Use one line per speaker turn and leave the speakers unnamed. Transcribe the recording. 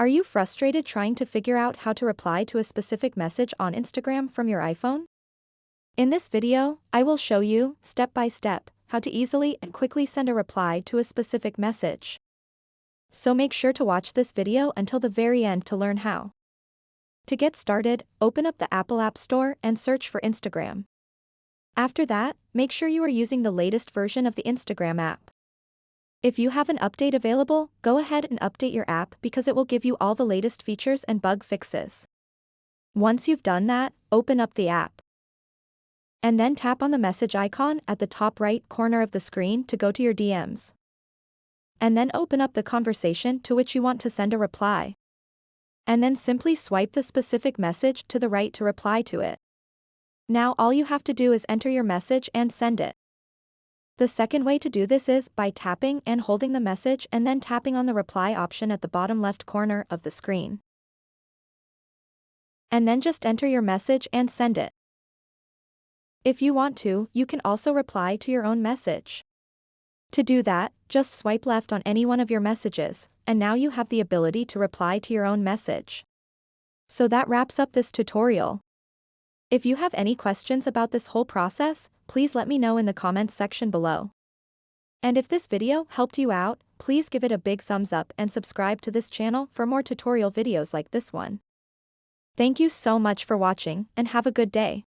Are you frustrated trying to figure out how to reply to a specific message on Instagram from your iPhone? In this video, I will show you, step by step, how to easily and quickly send a reply to a specific message. So make sure to watch this video until the very end to learn how. To get started, open up the Apple App Store and search for Instagram. After that, make sure you are using the latest version of the Instagram app. If you have an update available, go ahead and update your app because it will give you all the latest features and bug fixes. Once you've done that, open up the app. And then tap on the message icon at the top right corner of the screen to go to your DMs. And then open up the conversation to which you want to send a reply. And then simply swipe the specific message to the right to reply to it. Now all you have to do is enter your message and send it. The second way to do this is by tapping and holding the message and then tapping on the reply option at the bottom left corner of the screen. And then just enter your message and send it. If you want to, you can also reply to your own message. To do that, just swipe left on any one of your messages, and now you have the ability to reply to your own message. So that wraps up this tutorial. If you have any questions about this whole process, please let me know in the comments section below. And if this video helped you out, please give it a big thumbs up and subscribe to this channel for more tutorial videos like this one. Thank you so much for watching and have a good day.